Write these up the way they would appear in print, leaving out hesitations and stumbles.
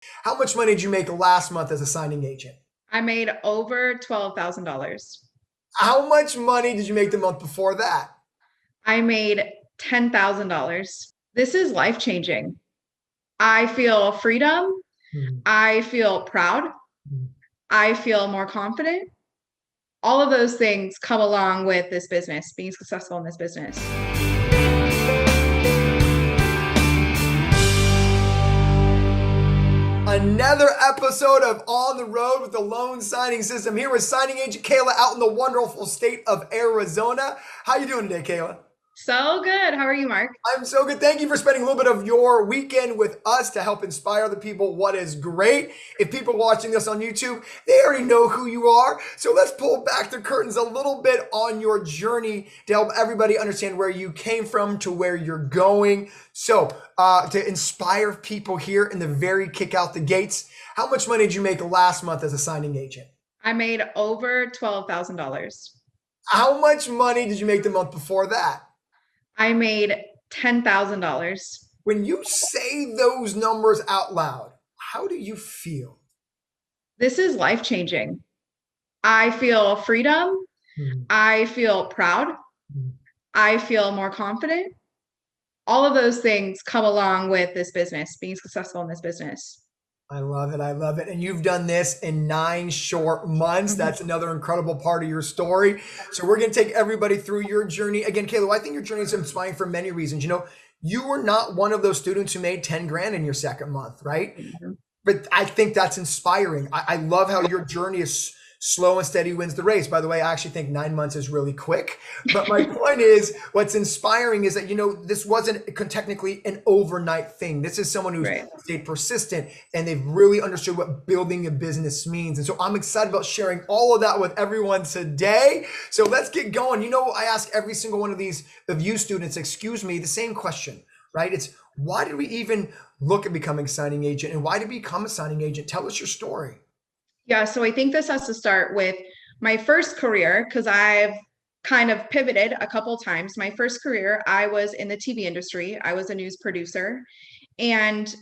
How much money did you make last month as a signing agent? I made over $12,000. How much money did you make the month before that? I made $10,000. This is life changing. I feel freedom. Mhm. I feel proud. I feel more confident. All of those things come along with this business, being successful in this business. Another episode of On the Road with the Loan Signing System. Here with signing agent Kayla out in the wonderful state of Arizona. How you doing today, Kayla? So good. How are you, Mark? I'm so good. Thank you for spending a little bit of your weekend with us to help inspire the people. What is great. If people watching this on YouTube, they already know who you are. So let's pull back the curtains a little bit on your journey to help everybody understand where you came from to where you're going. So to inspire people here in the very kick out the gates, how much money did you make last month as a signing agent? I made over $12,000. How much money did you make the month before that? I made $10,000. When you say those numbers out loud, how do you feel? This is life changing. I feel freedom. Mhm. I feel proud. I feel more confident. All of those things come along with this business, being successful in this business. I love it. I love it. And you've done this in 9 short months. Mhm. That's another incredible part of your story. So we're going to take everybody through your journey. Again, Kayla, I think your journey is inspiring for many reasons. You were not one of those students who made 10 grand in your second month, right? But I think that's inspiring. I love how your journey is slow and steady wins the race. By the way, I actually think 9 months is really quick. But my point is, what's inspiring is that, this wasn't technically an overnight thing. This is someone who's Right. stayed persistent and they've really understood what building a business means. And so I'm excited about sharing all of that with everyone today. So let's get going. I ask every single one of these of you students, excuse me, the same question, right? It's why did we even look at becoming a signing agent and why did we become a signing agent? Tell us your story. Yeah, so I think this has to start with my first career because I've kind of pivoted a couple times. My first career, I was in the TV industry. I was a news producer. And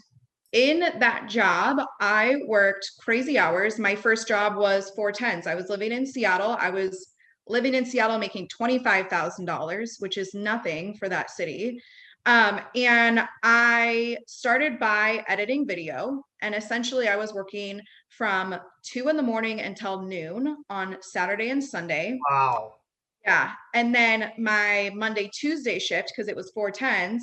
in that job, I worked crazy hours. My first job was 410s. I was living in Seattle. I was living in Seattle making $25,000, which is nothing for that city. And I started by editing video. And essentially, I was working from 2 in the morning until noon on Saturday and Sunday. Wow. Yeah. And then my Monday, Tuesday shift, because it was 410s,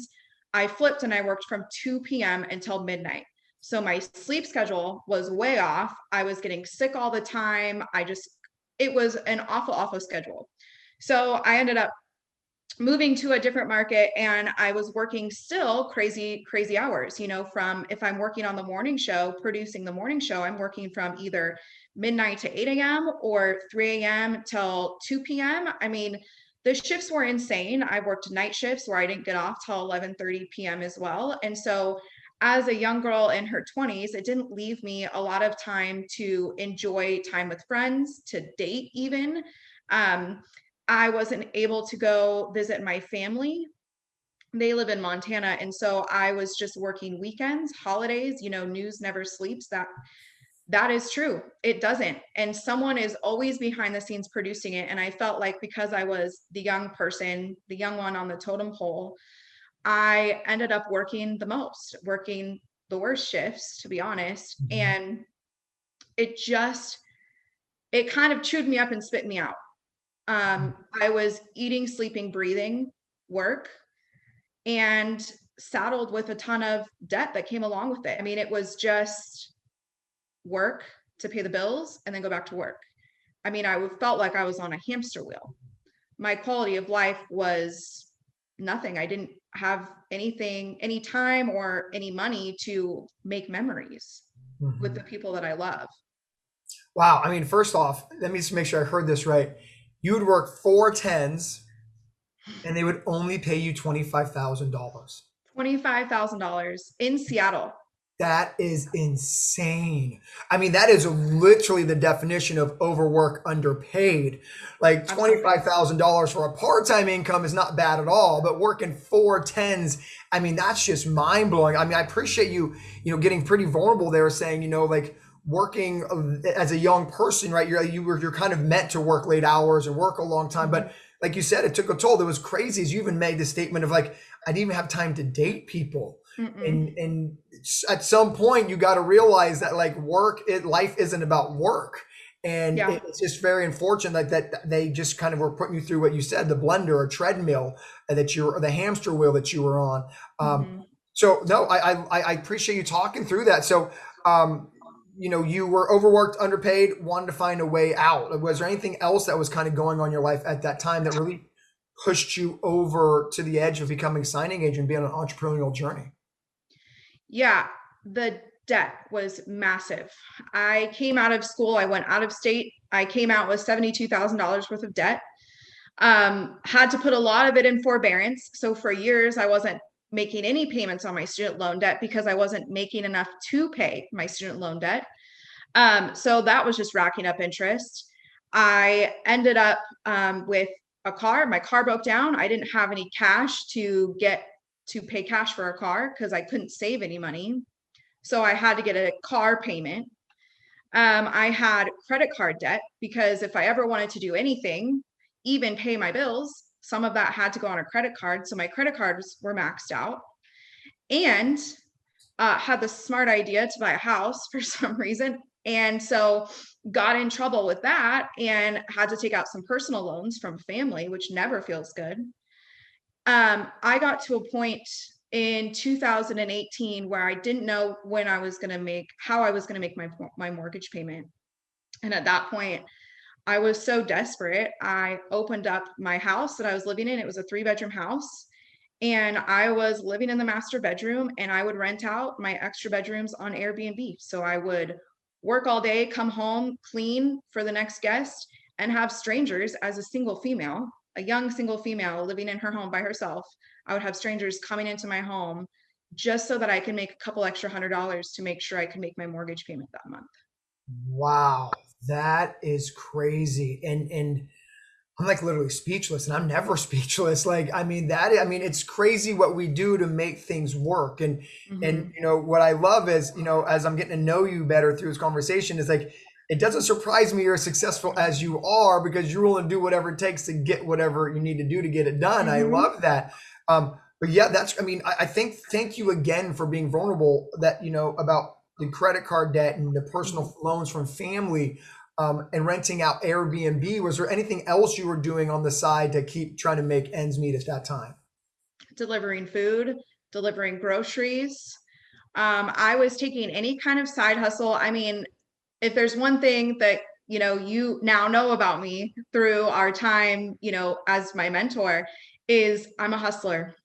I flipped and I worked from 2 p.m. until midnight. So my sleep schedule was way off. I was getting sick all the time. It was an awful, awful schedule. So I ended up moving to a different market and I was working still crazy, crazy hours, from if I'm working on the morning show, producing the morning show, I'm working from either midnight to 8 a.m. or 3 a.m. till 2 p.m. I mean, the shifts were insane. I worked night shifts where I didn't get off till 11:30 p.m. as well. And so as a young girl in her 20s, it didn't leave me a lot of time to enjoy time with friends, to date even. Um, I wasn't able to go visit my family. They live in Montana. And so I was just working weekends, holidays, news never sleeps. That is true. It doesn't. And someone is always behind the scenes producing it. And I felt like because I was the young person, the young one on the totem pole, I ended up working the most, working the worst shifts, to be honest. Mhm. And it just, it kind of chewed me up and spit me out. I was eating, sleeping, breathing work and saddled with a ton of debt that came along with it. I mean, it was just work to pay the bills and then go back to work. I mean, I felt like I was on a hamster wheel. My quality of life was nothing. I didn't have anything, any time or any money to make memories with Mhm. the people that I love. Wow. I mean, first off, let me just make sure I heard this right. You would work 410s and they would only pay you $25,000. $25,000 in Seattle. That is insane. I mean, that is literally the definition of overwork, underpaid. Like Absolutely. $25,000 for a part-time income is not bad at all, but working four tens, I mean, that's just mind blowing. I mean, I appreciate you, getting pretty vulnerable there, saying, like working as a young person, right? You're kind of meant to work late hours and work a long time, Mhm. but like you said, it took a toll. That was crazy. As you even made the statement of like, I didn't even have time to date people. Mm-mm. And at some point you got to realize that like life isn't about work, and Yeah. it's just very unfortunate that they just kind of were putting you through what you said, the blender or treadmill that you're, or the hamster wheel that you were on. Mhm. So no, I appreciate you talking through that. So um you were overworked, underpaid, wanted to find a way out. Was there anything else that was kind of going on in your life at that time that really pushed you over to the edge of becoming a signing agent, being on an entrepreneurial journey? Yeah, the debt was massive. I came out of school, I went out of state. I came out with $72,000 worth of debt. Had to put a lot of it in forbearance. So for years, I wasn't making any payments on my student loan debt because I wasn't making enough to pay my student loan debt. So that was just racking up interest. I ended up with a car. My car broke down. I didn't have any cash to pay cash for a car because I couldn't save any money. So I had to get a car payment. I had credit card debt because if I ever wanted to do anything, even pay my bills, some of that had to go on a credit card. So my credit cards were maxed out, and had the smart idea to buy a house for some reason. And so got in trouble with that and had to take out some personal loans from family, which never feels good. I got to a point in 2018 where I didn't know when I was going to make, how I was going to make my mortgage payment. And at that point, I was so desperate. I opened up my house that I was living in. It was a 3-bedroom house. And I was living in the master bedroom and I would rent out my extra bedrooms on Airbnb. So I would work all day, come home, clean for the next guest, and have strangers as a single female, a young single female living in her home by herself. I would have strangers coming into my home just so that I can make a couple extra $100 to make sure I could make my mortgage payment that month. Wow, that is crazy. And I'm like literally speechless, and I'm never speechless. Like, I mean, it's crazy what we do to make things work. And Mhm. what I love is, as I'm getting to know you better through this conversation, is like it doesn't surprise me you're as successful as you are because you're willing to do whatever it takes to get whatever you need to do to get it done. I Mhm. love that. But yeah, that's, I mean, I think thank you again for being vulnerable, that, about the credit card debt and the Mhm. personal loans from family, and renting out Airbnb. Was there anything else you were doing on the side to keep trying to make ends meet at that time? Delivering food, delivering groceries. I was taking any kind of side hustle. I mean, if there's one thing that you now know about me through our time, as my mentor, is I'm a hustler.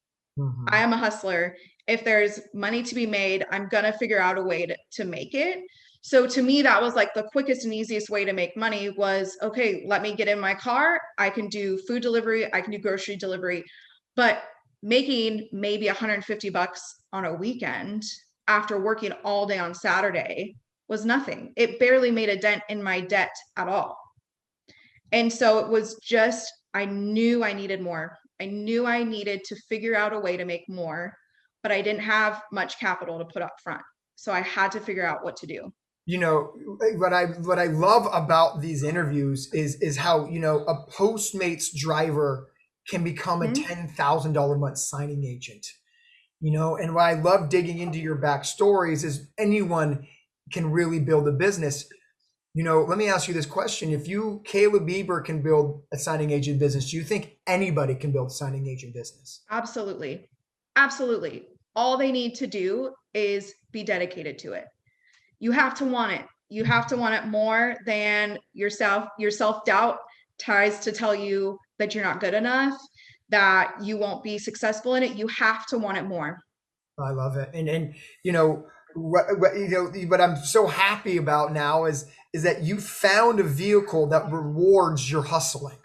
I Mhm. am a hustler. If there's money to be made, I'm gonna figure out a way to make it. So to me, that was like the quickest and easiest way to make money was, okay, let me get in my car. I can do food delivery, I can do grocery delivery, but making maybe 150 bucks on a weekend after working all day on Saturday was nothing. It barely made a dent in my debt at all. And so it was just, I knew I needed more. I knew I needed to figure out a way to make more, but I didn't have much capital to put up front. So I had to figure out what to do. you know what I love about these interviews is how a Postmates driver can become a Mhm. $10,000 a month signing agent. And what I love digging into your backstories is anyone can really build a business. Let me ask you this question: if you, Kayla Bieber, can build a signing agent business, do you think anybody can build a signing agent business? Absolutely. Absolutely. All they need to do is be dedicated to it. You have to want it. You have to want it more than yourself. Your self-doubt tries to tell you that you're not good enough, that you won't be successful in it. You have to want it more. I love it. And what I'm so happy about now is that you found a vehicle that rewards your hustling,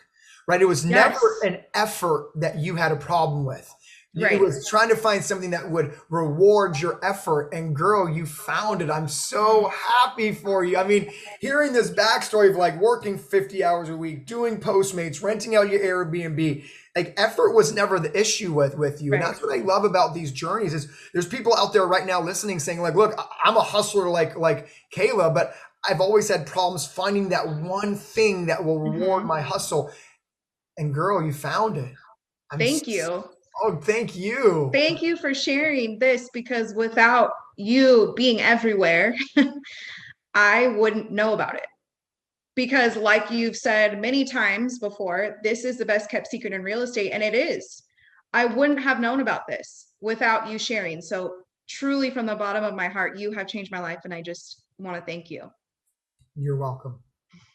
right? It was never Yes. an effort that you had a problem with. It Right. was trying to find something that would reward your effort. And girl, you found it. I'm so happy for you. I mean, hearing this backstory of like working 50 hours a week, doing Postmates, renting out your Airbnb, like effort was never the issue with you. And Right. that's what I love about these journeys is there's people out there right now listening saying like, look, I'm a hustler like Kayla, but I've always had problems finding that one thing that will reward Hmm. my hustle. And girl, you found it. I'm Thank you. oh, thank you. Thank you for sharing this because without you being everywhere, I wouldn't know about it. Because, like you've said many times before, this is the best kept secret in real estate, and it is. I wouldn't have known about this without you sharing. So, truly, from the bottom of my heart, you have changed my life, and I just want to thank you. You're welcome.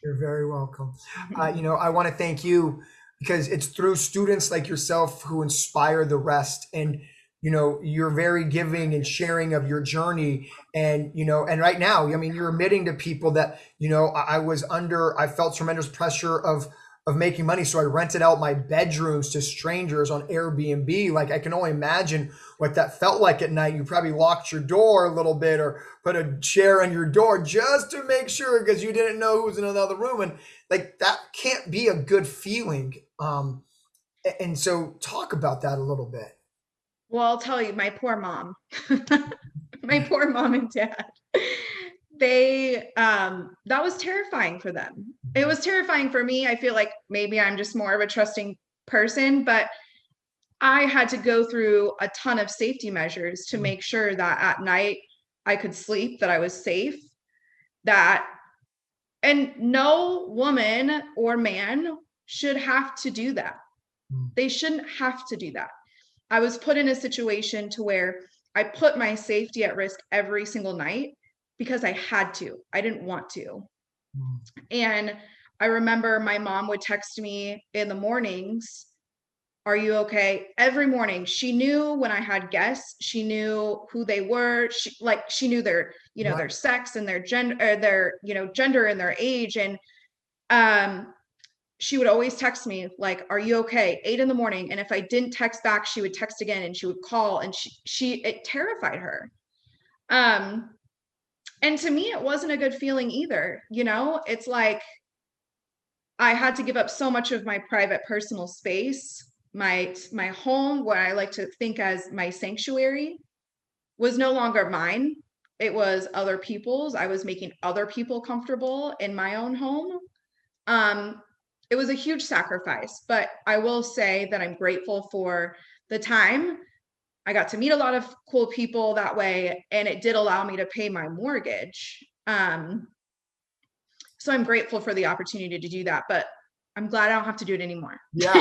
You're very welcome. I want to thank you because it's through students like yourself who inspire the rest. And, you're very giving and sharing of your journey. And, and right now, I mean, you're admitting to people that, I felt tremendous pressure of making money. So I rented out my bedrooms to strangers on Airbnb. Like I can only imagine what that felt like at night. You probably locked your door a little bit or put a chair on your door just to make sure because you didn't know who was in another room. And like that can't be a good feeling. And so talk about that a little bit. Well, I'll tell you, my poor mom, my poor mom and dad, that was terrifying for them. It was terrifying for me. I feel like maybe I'm just more of a trusting person, but I had to go through a ton of safety measures to make sure that at night I could sleep, that I was safe, that, and no woman or man should have to do that. They shouldn't have to do that. I was put in a situation to where I put my safety at risk every single night because I had to. I didn't want to. And I remember my mom would text me in the mornings, "Are you okay?" Every morning. She knew when I had guests, she knew who they were. She knew their, Right. their sex and their gender, gender and their age. And um she would always text me like, "Are you okay?" 8 in the morning. And if I didn't text back, she would text again and she would call, and it terrified her. Um, and to me, it wasn't a good feeling either. It's like I had to give up so much of my private personal space. My home, what I like to think as my sanctuary, was no longer mine. It was other people's. I was making other people comfortable in my own home. Um, it was a huge sacrifice, but I will say that I'm grateful for the time. I got to meet a lot of cool people that way, and it did allow me to pay my mortgage. So I'm grateful for the opportunity to do that, but I'm glad I don't have to do it anymore. Yeah.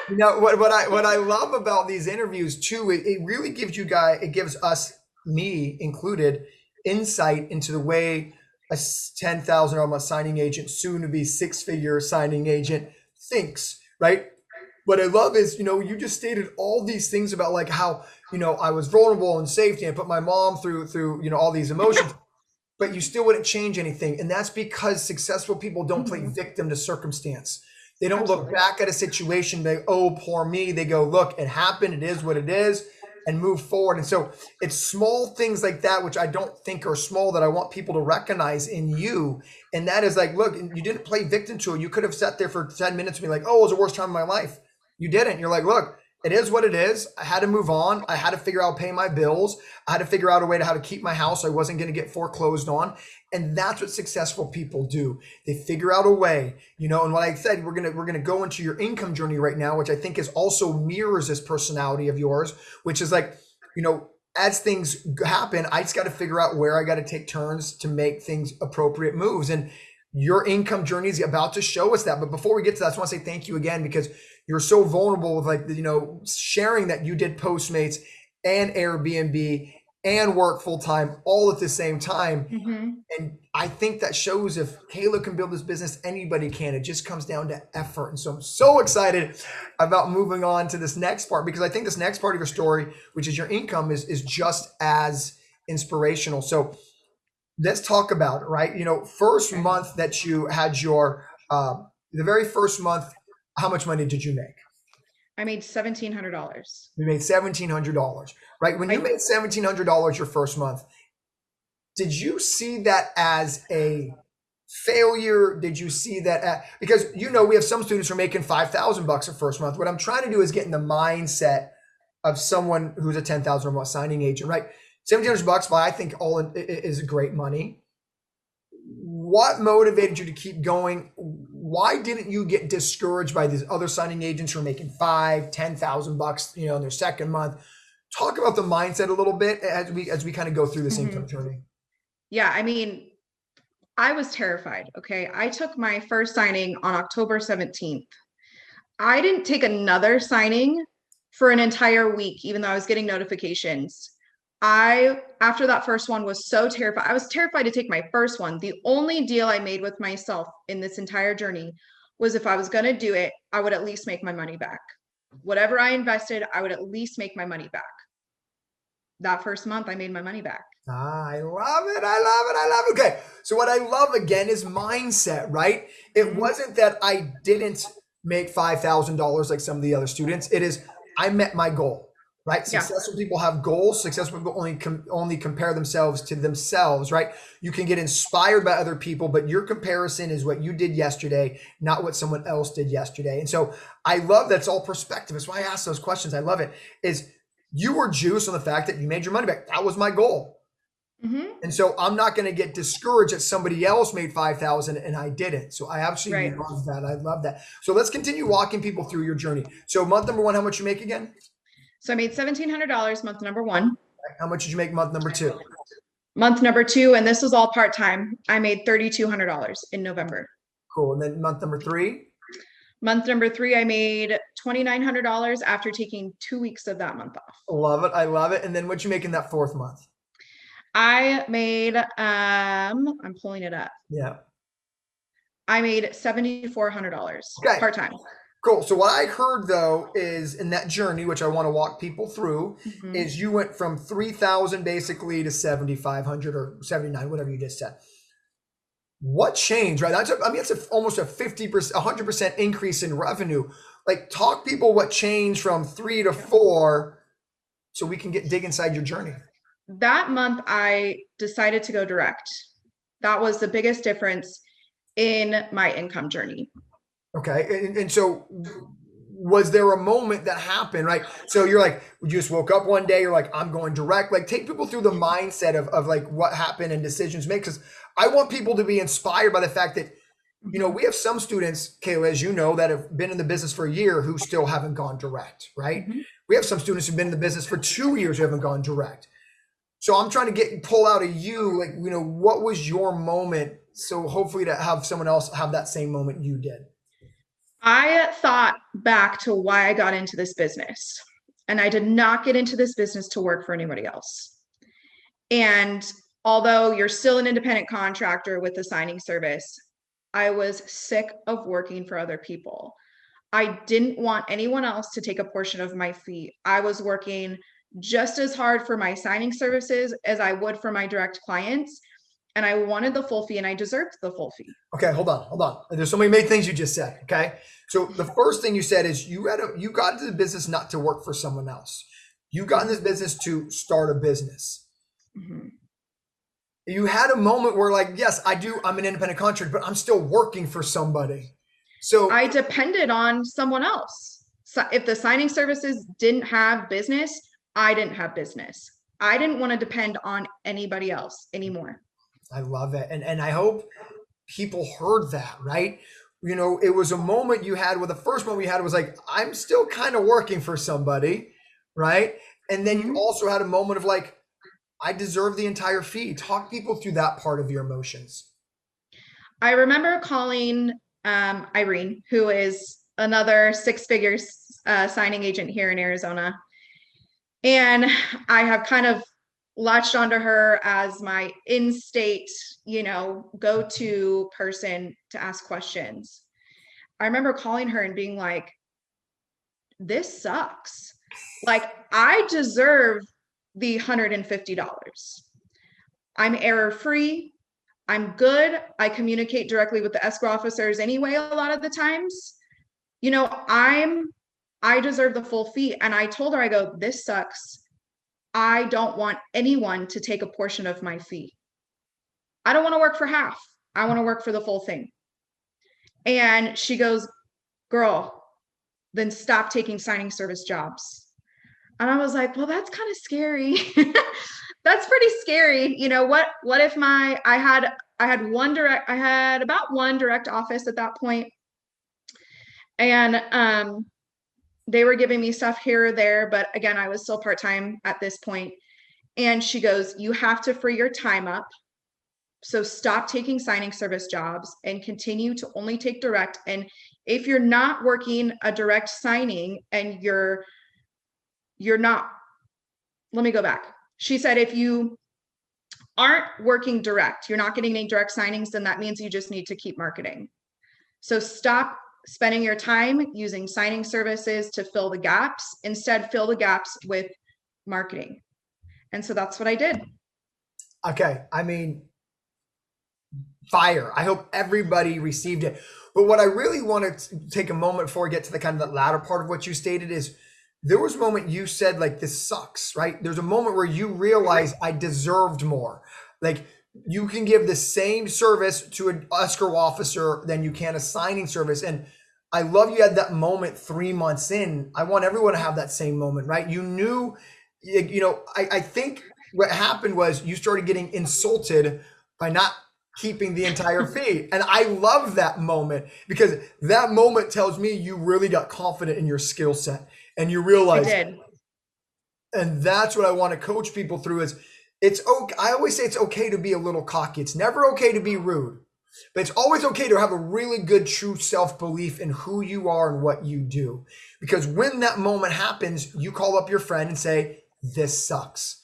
What I love about these interviews too, it really gives you guys, it gives us, me included, insight into the way a $10,000 a month signing agent, soon to be six-figure signing agent, thinks, right? What I love is, you just stated all these things about like how, I was vulnerable and safety and put my mom through, all these emotions, but you still wouldn't change anything. And that's because successful people don't play Mhm. victim to circumstance. They don't look Absolutely. back at a situation, they, oh, poor me. They go, look, it happened, it is what it is, and move forward. And so it's small things like that, which I don't think are small, that I want people to recognize in you. And that is like, look, you didn't play victim to it. You could have sat there for 10 minutes and be like, oh, it was the worst time of my life. You didn't. You're like, look, it is what it is. I had to move on. I had to figure out pay my bills. I had to figure out a way to how to keep my house. I wasn't going to get foreclosed on. And that's what successful people do. They figure out a way, and what I said, we're gonna go into your income journey right now, which I think is also mirrors this personality of yours, which is like, as things happen, I just got to figure out where I got to take turns to make things appropriate moves. And your income journey is about to show us that. But before we get to that, I just want to say thank you again because you're so vulnerable with like, sharing that you did Postmates and Airbnb and work full time all at the same time. Mhm. And I think that shows if Kayla can build this business, anybody can. It just comes down to effort. And so I'm so excited about moving on to this next part because I think this next part of your story, which is your income, is just as inspirational. So let's talk about it, right? First Okay. month that you had the very first month, how much money did you make? I made $1,700. You made $1,700, right? When you I made $1,700 your first month, did you see that as a failure? Did you see that because we have some students who are making 5,000 bucks a first month. What I'm trying to do is get in the mindset of someone who's a 10,000 or more signing agent, right? 1,700 bucks, but I think all is great money. What motivated you to keep going? Why didn't you get discouraged by these other signing agents who are making 10,000 bucks, in their second month? Talk about the mindset a little bit as we kind of go through this income journey. Yeah, I mean, I was terrified. Okay. I took my first signing on October 17th. I didn't take another signing for an entire week, even though I was getting notifications. After that first one, was so terrified. I was terrified to take my first one. The only deal I made with myself in this entire journey was if I was going to do it, I would at least make my money back. Whatever I invested, I would at least make my money back. That first month, I made my money back. I love it. I love it. I love it. Okay. So what I love again is mindset, right? It wasn't that I didn't make $5,000 like some of the other students. It is I met my goal, right? Yeah. Successful people have goals. Successful people only compare themselves to themselves, right? You can get inspired by other people, but your comparison is what you did yesterday, not what someone else did yesterday. And so I love that's all perspective. That's why I ask those questions. I love it. Is you were juiced on the fact that you made your money back. That was my goal. And so I'm not going to get discouraged that somebody else made 5,000 and I didn't. So I absolutely love that. I love that. So let's continue walking people through your journey. So month number one, how much you make again? So I made $1,700 month number one. How much did you make month number two? Month number two, and this was all part-time, I made $3,200 in November. Cool. And then month number three? Month number three, I made $2,900 after taking 2 weeks of that month off. Love it. I love it. And then what you make in that fourth month? I made, I'm pulling it up. Yeah. I made $7,400 part-time. Cool. So what I heard though is in that journey, which I want to walk people through, is you went from 3,000 basically to 7,500 or 79, whatever you just said. What changed, right? It's almost a 50%, 100% increase in revenue. Like talk people what changed from 3 to 4 so we can dig inside your journey. That month I decided to go direct. That was the biggest difference in my income journey. Okay. And so was there a moment that happened, right? So you're like, you just woke up one day, you're like, I'm going direct. Like take people through the mindset of like what happened and decisions made. Because I want people to be inspired by the fact that, we have some students, Kayla, as you know, that have been in the business for a year who still haven't gone direct, right? We have some students who've been in the business for 2 years who haven't gone direct. So I'm trying to pull out of you, like, what was your moment? So hopefully to have someone else have that same moment you did. I thought back to why I got into this business, and I did not get into this business to work for anybody else. And although you're still an independent contractor with the signing service, I was sick of working for other people. I didn't want anyone else to take a portion of my fee. I was working just as hard for my signing services as I would for my direct clients. And I wanted the full fee and I deserved the full fee. Okay, hold on. There's so many main things you just said. Okay. So the first thing you said is you got into the business not to work for someone else. You got in this business to start a business. You had a moment where like, yes, I'm an independent contractor, but I'm still working for somebody. So I depended on someone else. So if the signing services didn't have business, I didn't have business. I didn't want to depend on anybody else anymore. I love it. And I hope people heard that, right? It was a moment you had the first moment you had was like, I'm still kind of working for somebody, right? And then you also had a moment of like, I deserve the entire fee. Talk people through that part of your emotions. I remember calling Irene, who is another six-figure signing agent here in Arizona. And I have kind of latched onto her as my in-state, go-to person to ask questions. I remember calling her and being like, this sucks. Like, I deserve the $150. I'm error-free. I'm good. I communicate directly with the escrow officers anyway, a lot of the times. I'm I deserve the full fee. And I told her, I go, this sucks. I don't want anyone to take a portion of my fee. I don't want to work for half. I want to work for the full thing. And she goes, girl, then stop taking signing service jobs. And I was like, well, that's kind of scary. That's pretty scary. You know, what if I had about one direct office at that point. And they were giving me stuff here or there, but again, I was still part-time at this point. And she goes, you have to free your time up. So stop taking signing service jobs and continue to only take direct. And if you're not working a direct signing and you're not, let me go back. She said, if you aren't working direct, you're not getting any direct signings, then that means you just need to keep marketing. So stop spending your time using signing services to fill the gaps. Instead, fill the gaps with marketing. And so that's what I did. Okay. I mean, fire. I hope everybody received it. But what I really want to take a moment before we get to the kind of the latter part of what you stated is there was a moment you said like, this sucks, right? There's a moment where you realize I deserved more. Like you can give the same service to an escrow officer than you can a signing service. And I love you had that moment 3 months in. I want everyone to have that same moment, right? You knew, you know, I think what happened was you started getting insulted by not keeping the entire fee. And I love that moment because that moment tells me you really got confident in your skill set and you realize, I did. And that's what I want to coach people through is it's okay. I always say it's okay to be a little cocky. It's never okay to be rude, but it's always okay to have a really good, true self-belief in who you are and what you do. Because when that moment happens, you call up your friend and say, this sucks.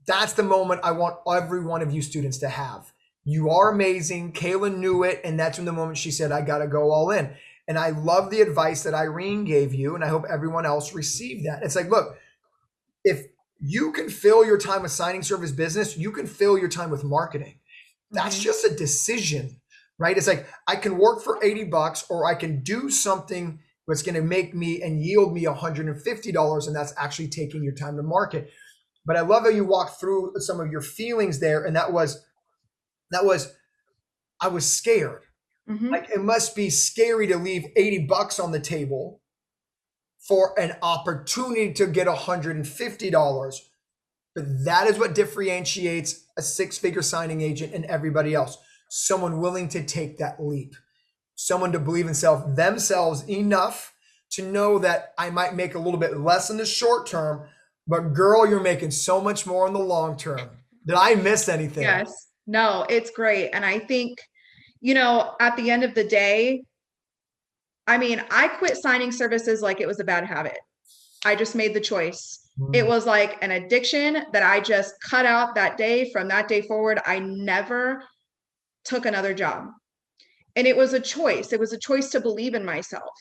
That's the moment I want every one of you students to have. You are amazing. Kayla knew it. And that's when the moment she said, I got to go all in. And I love the advice that Irene gave you. And I hope everyone else received that. It's like, look, if you can fill your time with signing service business, you can fill your time with marketing. That's just a decision, right? It's like, I can work for $80 or I can do something that's going to make me and yield me $150. And that's actually taking your time to market. But I love how you walked through some of your feelings there. And that was, I was scared. Like it must be scary to leave $80 on the table for an opportunity to get $150. But that is what differentiates a six-figure signing agent and everybody else. Someone willing to take that leap. Someone to believe in themselves enough to know that I might make a little bit less in the short term, but girl, you're making so much more in the long term. Did I miss anything? Yes. No, it's great. And I think, you know, at the end of the day, I mean, I quit signing services like it was a bad habit. I just made the choice. It was like an addiction that I just cut out that day. From that day forward, I never took another job. And it was a choice. It was a choice to believe in myself.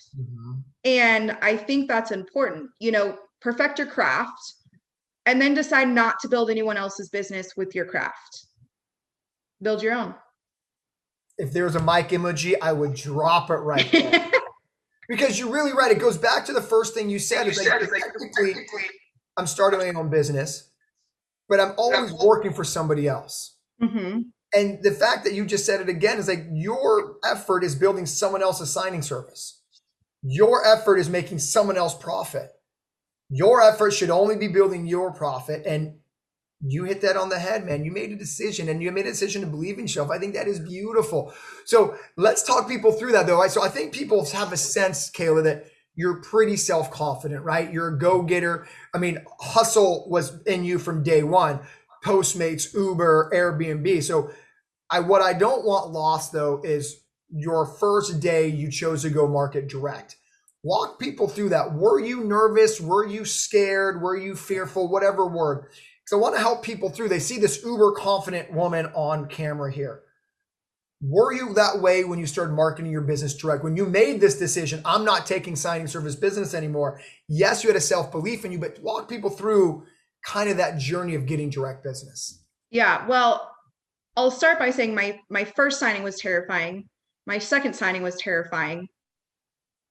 And I think that's important. You know, perfect your craft and then decide not to build anyone else's business with your craft. Build your own. If there was a mic emoji, I would drop it right there. Because you're really right. It goes back to the first thing you said. It's like, technically, I'm starting my own business, but I'm always working for somebody else. And the fact that you just said it again is like your effort is building someone else's signing service. Your effort is making someone else profit. Your effort should only be building your profit. And you hit that on the head, man. You made a decision and you made a decision to believe in yourself. I think that is beautiful. So let's talk people through that though. So I think people have a sense, Kayla, that you're pretty self-confident, right? You're a go-getter. I mean, hustle was in you from day one. Postmates, Uber, Airbnb. So what I don't want lost though is your first day you chose to go market direct. Walk people through that. Were you nervous? Were you scared? Were you fearful? Whatever word. So I want to help people through. They see this uber confident woman on camera here. Were you that way when you started marketing your business direct? When you made this decision, I'm not taking signing service business anymore. Yes, you had a self-belief in you, but walk people through kind of that journey of getting direct business. Yeah, well, I'll start by saying my first signing was terrifying. My second signing was terrifying.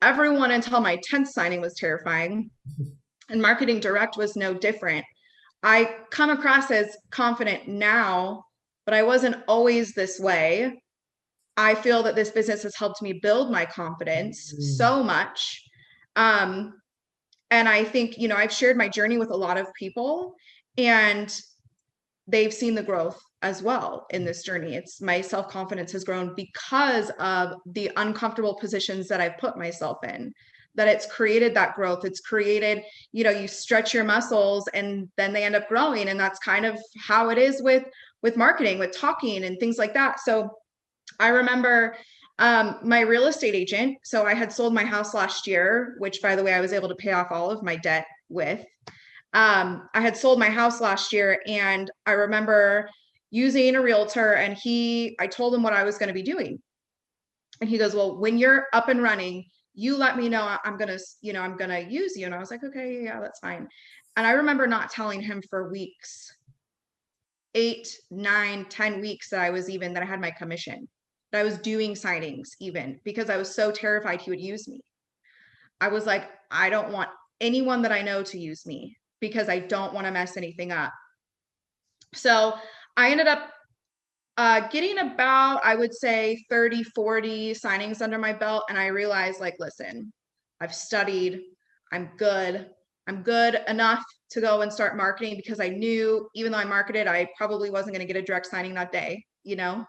everyone until my 10th signing was terrifying. And marketing direct was no different. I come across as confident now, but I wasn't always this way. I feel that this business has helped me build my confidence Mm. so much. Um, and I think, you know, I've shared my journey with a lot of people, and they've seen the growth as well in this journey. It's my self-confidence has grown because of the uncomfortable positions that I've put myself in, that it's created that growth. It's created, you know, you stretch your muscles and then they end up growing. And that's kind of how it is with marketing, with talking and things like that. So I remember my real estate agent. So I had sold my house last year, which by the way, I was able to pay off all of my debt with. I had sold my house last year, and I remember using a realtor, and I told him what I was going to be doing. And he goes, well, when you're up and running, you let me know. I'm going to, you know, I'm going to use you. And I was like, okay, yeah, that's fine. And I remember not telling him for weeks, 8, 9, 10 weeks that I had my commission, that I was doing signings even, because I was so terrified he would use me. I was like, I don't want anyone that I know to use me because I don't want to mess anything up. So I ended up getting about, I would say 30, 40 signings under my belt. And I realized, like, listen, I've studied, I'm good. I'm good enough to go and start marketing, because I knew even though I marketed, I probably wasn't going to get a direct signing that day, you know?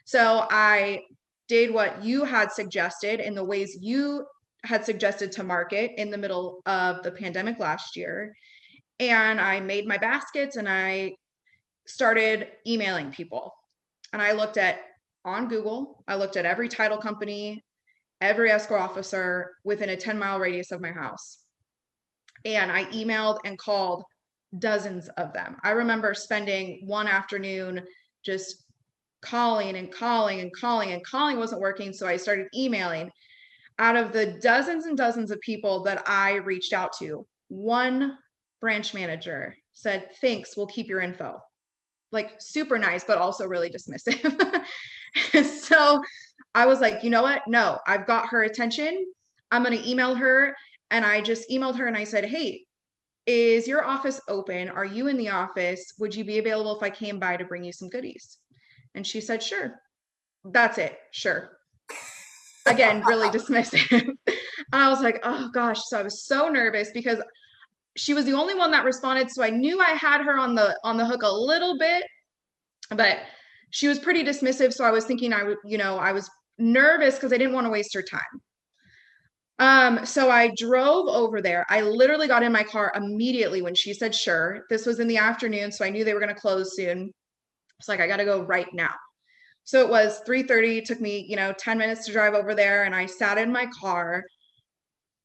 So I did what you had suggested in the ways you had suggested to market in the middle of the pandemic last year. And I made my baskets and I started emailing people. And I looked at on Google, I looked at every title company, every escrow officer within a 10-mile radius of my house. And I emailed and called dozens of them. I remember spending one afternoon just calling and calling and calling, and calling wasn't working. So I started emailing. Out of the dozens and dozens of people that I reached out to, one branch manager said, thanks, we'll keep your info. Like, super nice, but also really dismissive. So I was like, you know what? No, I've got her attention. I'm going to email her. And I just emailed her and I said, hey, is your office open? Are you in the office? Would you be available if I came by to bring you some goodies? And she said, sure. That's it. Sure. Again, really dismissive. I was like, oh gosh. So I was so nervous because she was the only one that responded. So I knew I had her on the hook a little bit, but she was pretty dismissive. So I was thinking I was nervous because I didn't want to waste her time. So I drove over there. I literally got in my car immediately when she said, sure. This was in the afternoon, so I knew they were going to close soon. It's like, I got to go right now. So it was 3:30. It took me, 10 minutes to drive over there. And I sat in my car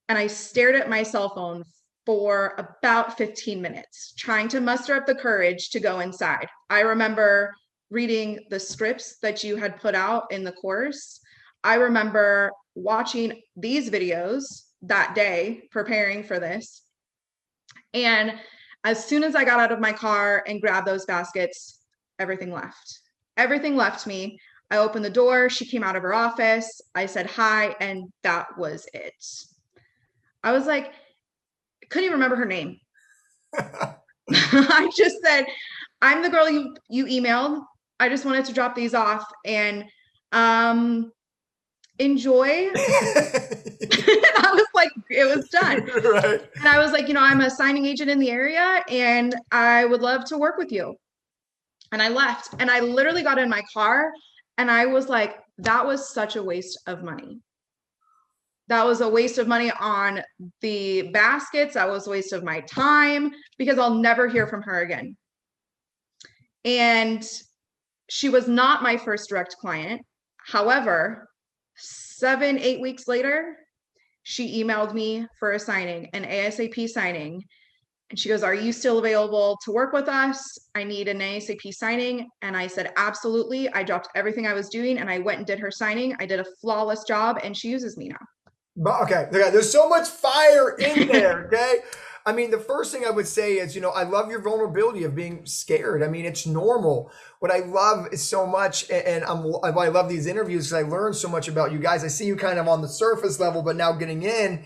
and I stared at my cell phone for about 15 minutes, trying to muster up the courage to go inside. I remember reading the scripts that you had put out in the course. I remember watching these videos that day, preparing for this. And as soon as I got out of my car and grabbed those baskets, everything left. Everything left me. I opened the door. She came out of her office. I said hi, and that was it. I was like, couldn't even remember her name. I just said, I'm the girl you emailed. I just wanted to drop these off and enjoy. I was like, it was done. Right. And I was like, I'm a signing agent in the area and I would love to work with you. And I left and I literally got in my car and I was like, that was such a waste of money. That was a waste of money on the baskets. That was a waste of my time because I'll never hear from her again. And she was not my first direct client. However, 7, 8 weeks later, she emailed me for a signing, an ASAP signing. And she goes, are you still available to work with us? I need an ASAP signing. And I said, absolutely. I dropped everything I was doing and I went and did her signing. I did a flawless job and she uses me now. But okay, there's so much fire in there. Okay, I mean, the first thing I would say is, I love your vulnerability of being scared. I mean, it's normal. What I love is so much, and I love these interviews because I learn so much about you guys. I see you kind of on the surface level, but now getting in,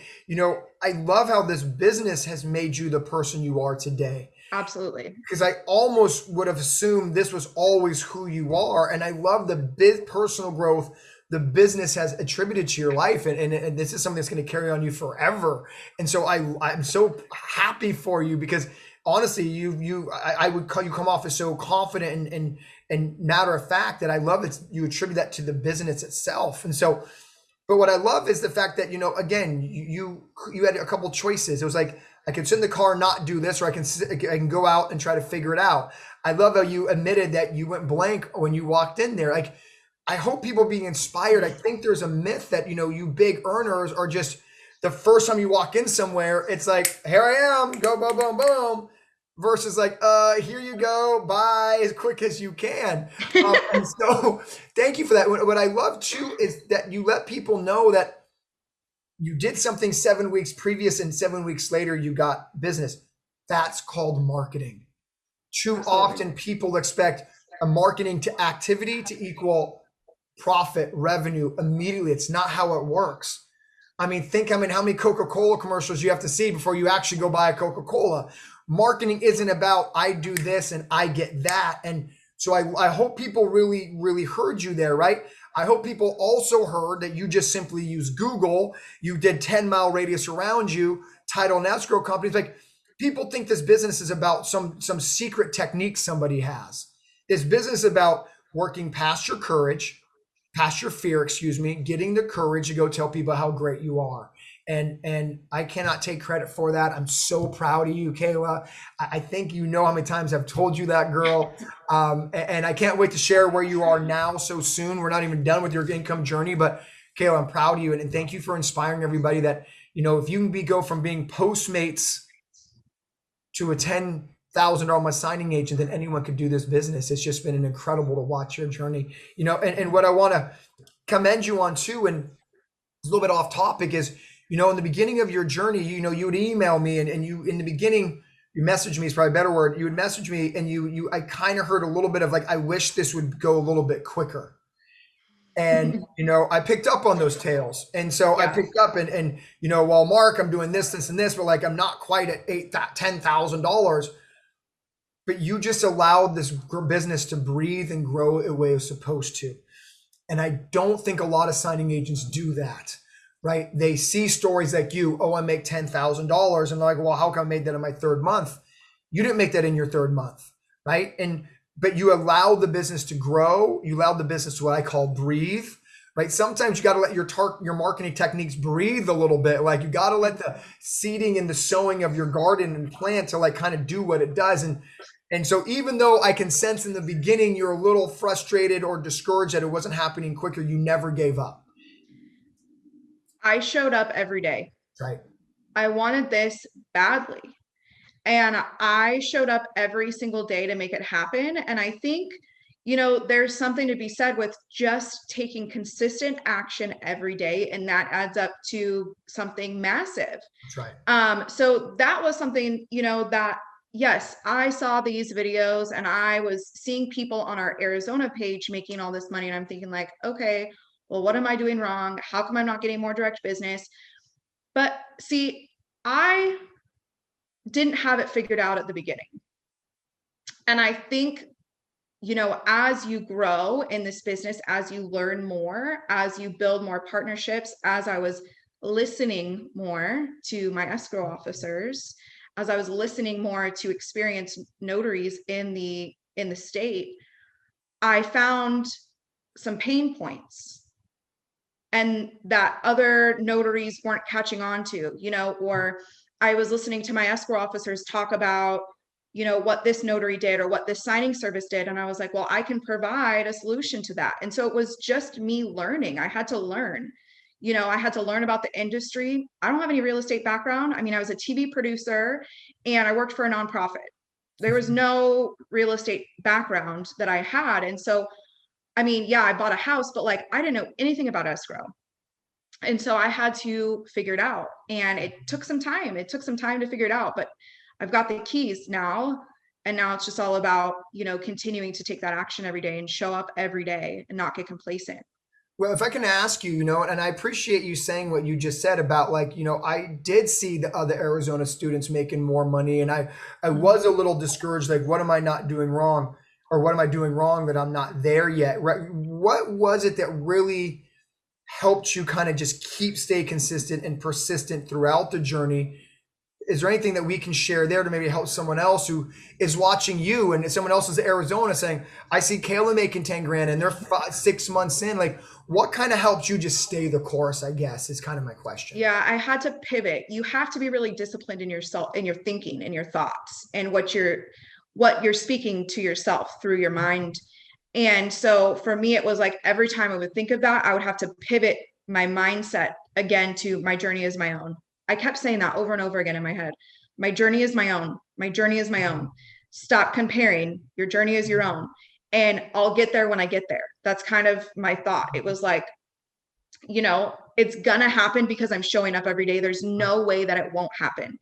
I love how this business has made you the person you are today. Absolutely. Because I almost would have assumed this was always who you are. And I love the personal growth the business has attributed to your life. And this is something that's going to carry on you forever. And so I'm so happy for you because honestly, I would call you come off as so confident and matter of fact that I love that you attribute that to the business itself. And so, but what I love is the fact that, again, you had a couple choices. It was like, I can sit in the car and not do this, or I can go out and try to figure it out. I love how you admitted that you went blank when you walked in there. Like, I hope people being inspired. I think there's a myth that, you big earners are just the first time you walk in somewhere, it's like, here I am, go, boom, boom, boom, versus like, here you go, bye, as quick as you can. And so thank you for that. What I love too is that you let people know that you did something 7 weeks previous and 7 weeks later you got business. That's called marketing. Too Absolutely. often people expect a marketing to activity to equal profit, revenue immediately. It's not how it works. I mean, how many Coca-Cola commercials you have to see before you actually go buy a Coca-Cola. Marketing isn't about I do this and I get that. And so I hope people really, really heard you there, right? I hope people also heard that you just simply use Google. You did 10-mile radius around you, title and escrow companies. Like, people think this business is about some secret technique somebody has. This business is about working past your fear, getting the courage to go tell people how great you are. And I cannot take credit for that. I'm so proud of you, Kayla. I think how many times I've told you that, girl. And I can't wait to share where you are now so soon. We're not even done with your income journey, but Kayla, I'm proud of you. And thank you for inspiring everybody that, if you can go from being Postmates to a $10,000 month signing agent, then anyone could do this business. It's just been an incredible to watch your journey, and what I want to commend you on too, and it's a little bit off topic, is, in the beginning of your journey, you would email me and you, in the beginning, you messaged me is probably a better word. You would message me and I kind of heard a little bit of like, I wish this would go a little bit quicker. And, I picked up on those tales. And so I Yeah. picked up and, well, Mark, I'm doing this, and this, but like, I'm not quite at $10,000, but you just allowed this business to breathe and grow the way it was supposed to. And I don't think a lot of signing agents do that, right? They see stories like you, oh, I make $10,000. And they're like, well, how come I made that in my third month? You didn't make that in your third month, right? But you allowed the business to grow. You allowed the business to what I call breathe, right? Sometimes you got to let your marketing techniques breathe a little bit. Like, you got to let the seeding and the sowing of your garden and plant to like kind of do what it does. And so even though I can sense in the beginning you're a little frustrated or discouraged that it wasn't happening quicker, you never gave up. I showed up every day. Right. I wanted this badly. And I showed up every single day to make it happen. And I think, there's something to be said with just taking consistent action every day. And that adds up to something massive. That's right. So that was something, that yes, I saw these videos and I was seeing people on our Arizona page making all this money. And I'm thinking like, okay, well, what am I doing wrong? How come I'm not getting more direct business? But see, I didn't have it figured out at the beginning. And I think, as you grow in this business, as you learn more, as you build more partnerships, as I was listening more to my escrow officers, as I was listening more to experienced notaries in the state, I found some pain points and that other notaries weren't catching on to, or I was listening to my escrow officers talk about, what this notary did or what this signing service did. And I was like, well, I can provide a solution to that. And so it was just me learning. I had to learn, I had to learn about the industry. I don't have any real estate background. I mean, I was a TV producer and I worked for a nonprofit. There was no real estate background that I had. And so, I mean, yeah, I bought a house, but like, I didn't know anything about escrow. And so I had to figure it out. And it took some time. It took some time to figure it out, but I've got the keys now. And now it's just all about, continuing to take that action every day and show up every day and not get complacent. Well, if I can ask you, and I appreciate you saying what you just said about like, I did see the other Arizona students making more money, and I was a little discouraged, like, what am I not doing wrong? Or what am I doing wrong that I'm not there yet? Right? What was it that really helped you kind of just stay consistent and persistent throughout the journey? Is there anything that we can share there to maybe help someone else who is watching you and someone else is in Arizona saying, I see Kayla making 10 grand and they're 6 months in, like, what kind of helped you just stay the course, I guess, is kind of my question. Yeah, I had to pivot. You have to be really disciplined in yourself, in your thinking, in your thoughts, and what you're speaking to yourself through your mind. And so for me, it was like every time I would think of that, I would have to pivot my mindset again to my journey is my own. I kept saying that over and over again in my head. My journey is my own. My journey is my own. Stop comparing. Your journey is your own. And I'll get there when I get there. That's kind of my thought. It was like, it's gonna happen because I'm showing up every day. There's no way that it won't happen.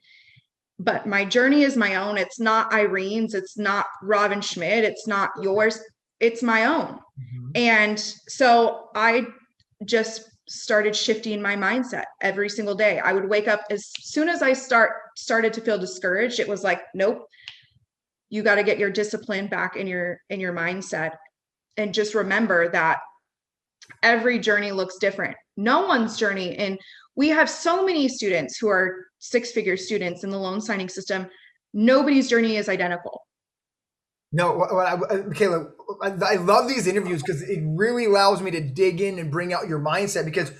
But my journey is my own. It's not Irene's. It's not Robin Schmidt. It's not yours. It's my own. And so I just started shifting my mindset every single day. I would wake up as soon as I started to feel discouraged. It was like, nope, you got to get your discipline back in your mindset, and just remember that every journey looks different. No one's journey. And we have so many students who are 6-figure students in the loan signing system. Nobody's journey is identical. No, Kayla, I love these interviews because it really allows me to dig in and bring out your mindset, because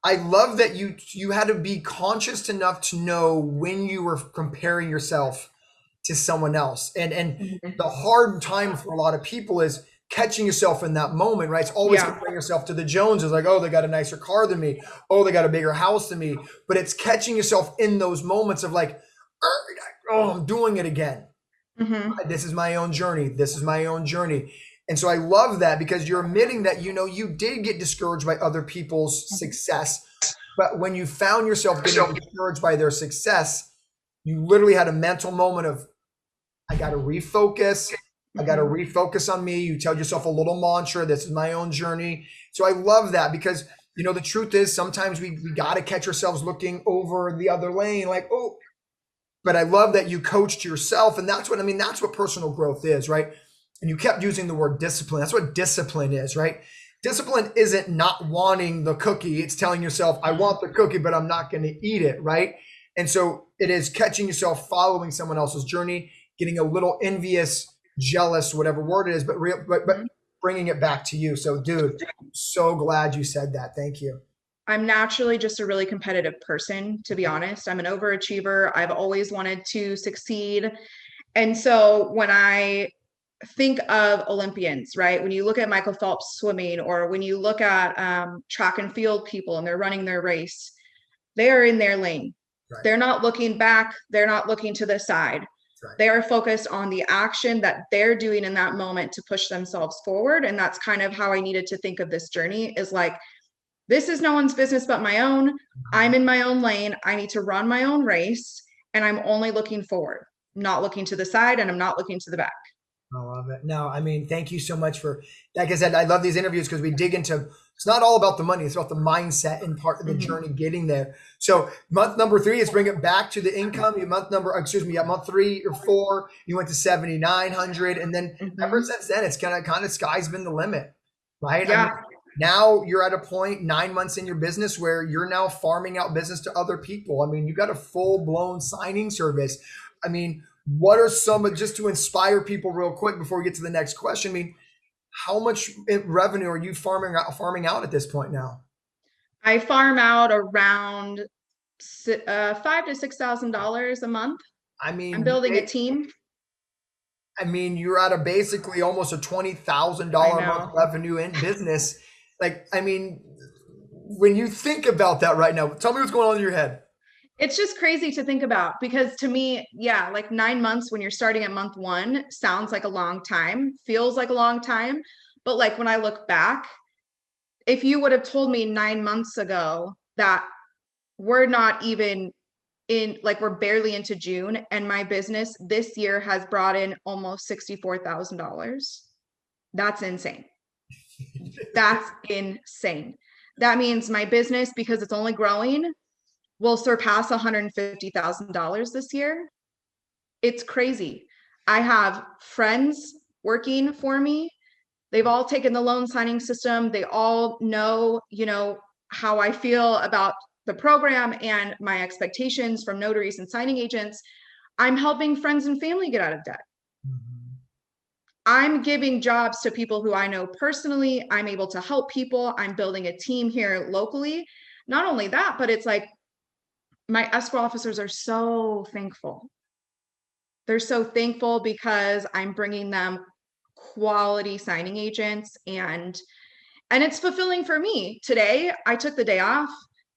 I love that you had to be conscious enough to know when you were comparing yourself to someone else. And the hard time for a lot of people is catching yourself in that moment, right? It's always comparing yourself to the Joneses, like, oh, they got a nicer car than me. Oh, they got a bigger house than me. But it's catching yourself in those moments of like, oh, I'm doing it again. This is my own journey. This is my own journey. And so I love that, because you're admitting that, you did get discouraged by other people's success. But when you found yourself getting discouraged by their success, you literally had a mental moment of, I got to refocus. I got to refocus on me. You tell yourself a little mantra. This is my own journey. So I love that, because, the truth is sometimes we got to catch ourselves looking over the other lane, like, oh, but I love that you coached yourself. And that's what personal growth is, right? And you kept using the word discipline. That's what discipline is, right? Discipline isn't not wanting the cookie. It's telling yourself, I want the cookie, but I'm not going to eat it, right? And so it is catching yourself following someone else's journey, getting a little envious, jealous, whatever word it is, but bringing it back to you. So, dude, so glad you said that. Thank you. I'm naturally just a really competitive person, to be honest. I'm an overachiever. I've always wanted to succeed. And so when I think of Olympians, right? When you look at Michael Phelps swimming, or when you look at track and field people and they're running their race, they are in their lane. Right. They're not looking back. They're not looking to the side. Right. They are focused on the action that they're doing in that moment to push themselves forward. And that's kind of how I needed to think of this journey, is like, this is no one's business but my own. I'm in my own lane. I need to run my own race, and I'm only looking forward, not looking to the side, and I'm not looking to the back. I love it. No, thank you so much for, like I said, I love these interviews because we dig into, it's not all about the money. It's about the mindset and part of the journey getting there. So month number 3 is bring it back to the income. Month 3 or 4, you went to 7,900. And then ever since then, it's kind of sky's been the limit, right? Yeah. Now you're at a point 9 months in your business where you're now farming out business to other people. You got a full blown signing service. What are some, just to inspire people real quick before we get to the next question? How much revenue are you farming out at this point now? I farm out around $5,000 to $6,000 a month. I'm building a team. You're at basically almost a $20,000 a month revenue in business. When you think about that right now, tell me what's going on in your head. It's just crazy to think about, because to me, like 9 months when you're starting at month 1 sounds like a long time, feels like a long time. But like when I look back, if you would have told me 9 months ago that we're not even in, like, we're barely into June, and my business this year has brought in almost $64,000. That's insane. That's insane. That means my business, because it's only growing, will surpass $150,000 this year. It's crazy. I have friends working for me. They've all taken the loan signing system. They all know, how I feel about the program and my expectations from notaries and signing agents. I'm helping friends and family get out of debt. I'm giving jobs to people who I know personally. I'm able to help people. I'm building a team here locally. Not only that, but it's like my escrow officers are so thankful. They're so thankful because I'm bringing them quality signing agents, and it's fulfilling for me. Today, I took the day off.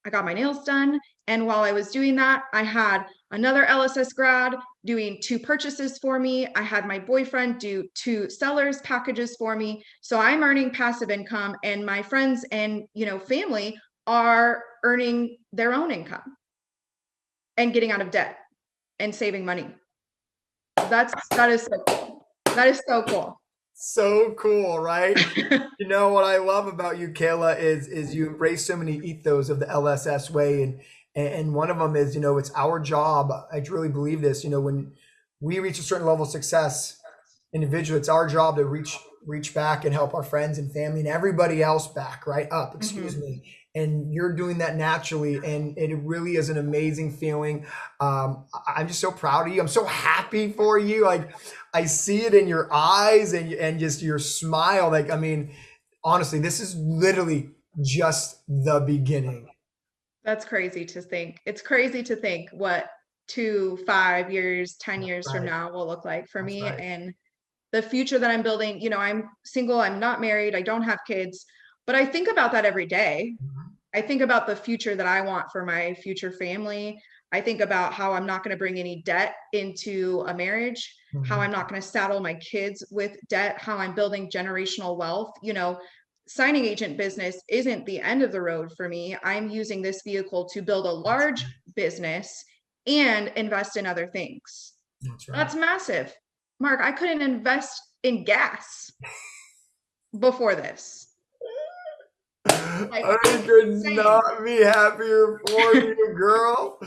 I got my nails done. And while I was doing that, I had another LSS grad doing 2 purchases for me. I had my boyfriend do 2 sellers packages for me. So I'm earning passive income, and my friends and, family are earning their own income and getting out of debt and saving money. That is so cool. That is so cool. So cool, right? You know what I love about you, Kayla, is you embrace so many ethos of the LSS way, and one of them is, it's our job. I truly believe this. When we reach a certain level of success individually, it's our job to reach back and help our friends and family and everybody else back, right up, excuse me. And you're doing that naturally, and it really is an amazing feeling. I'm just so proud of you. I'm so happy for you. Like, I see it in your eyes and just your smile. Like, I mean, honestly, this is literally just the beginning. That's crazy to think. It's crazy to think what 2, 5 years, 10 years from Right. now will look like for That's me, right. and the future that I'm building. I'm single, I'm not married, I don't have kids, but I think about that every day. Mhm. I think about the future that I want for my future family. I think about how I'm not going to bring any debt into a marriage, how Mhm. I'm not going to saddle my kids with debt, how I'm building generational wealth. Signing agent business isn't the end of the road for me. I'm using this vehicle to build a large business and invest in other things. That's right. That's massive. Mark, I couldn't invest in gas before this. Like, I it's could insane. not be happier for you, girl.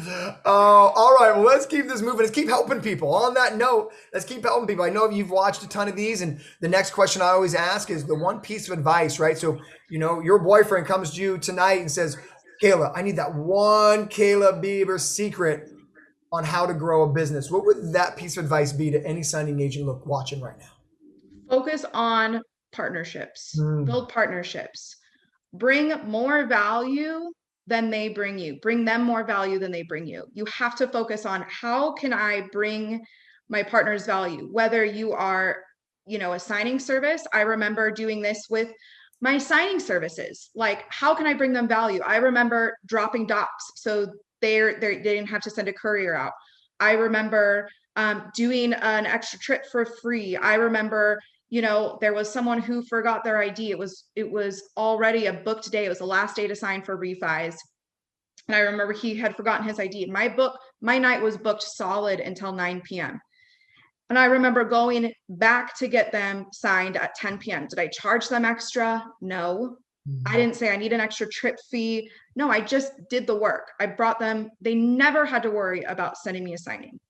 All right, well, let's keep this moving. Let's keep helping people. On that note, let's keep helping people. I know you've watched a ton of these, and the next question I always ask is the one piece of advice, right? So, your boyfriend comes to you tonight and says, Kayla, I need that one Kayla Bieber secret on how to grow a business. What would that piece of advice be to any signing agent watching right now? Focus on partnerships, Mm, build partnerships, bring more value than they bring you, bring them more value than they bring you. You have to focus on, how can I bring my partner's value, whether you are, a signing service. I remember doing this with my signing services. Like, how can I bring them value? I remember dropping docs so they didn't have to send a courier out. I remember doing an extra trip for free. I remember, there was someone who forgot their ID. It was already a booked day. It was the last day to sign for refis. And I remember he had forgotten his ID. My night was booked solid until 9 p.m. And I remember going back to get them signed at 10 p.m. Did I charge them extra? No. I mm, didn't say I need an extra trip fee. No, I just did the work. I brought them, they never had to worry about sending me a signing.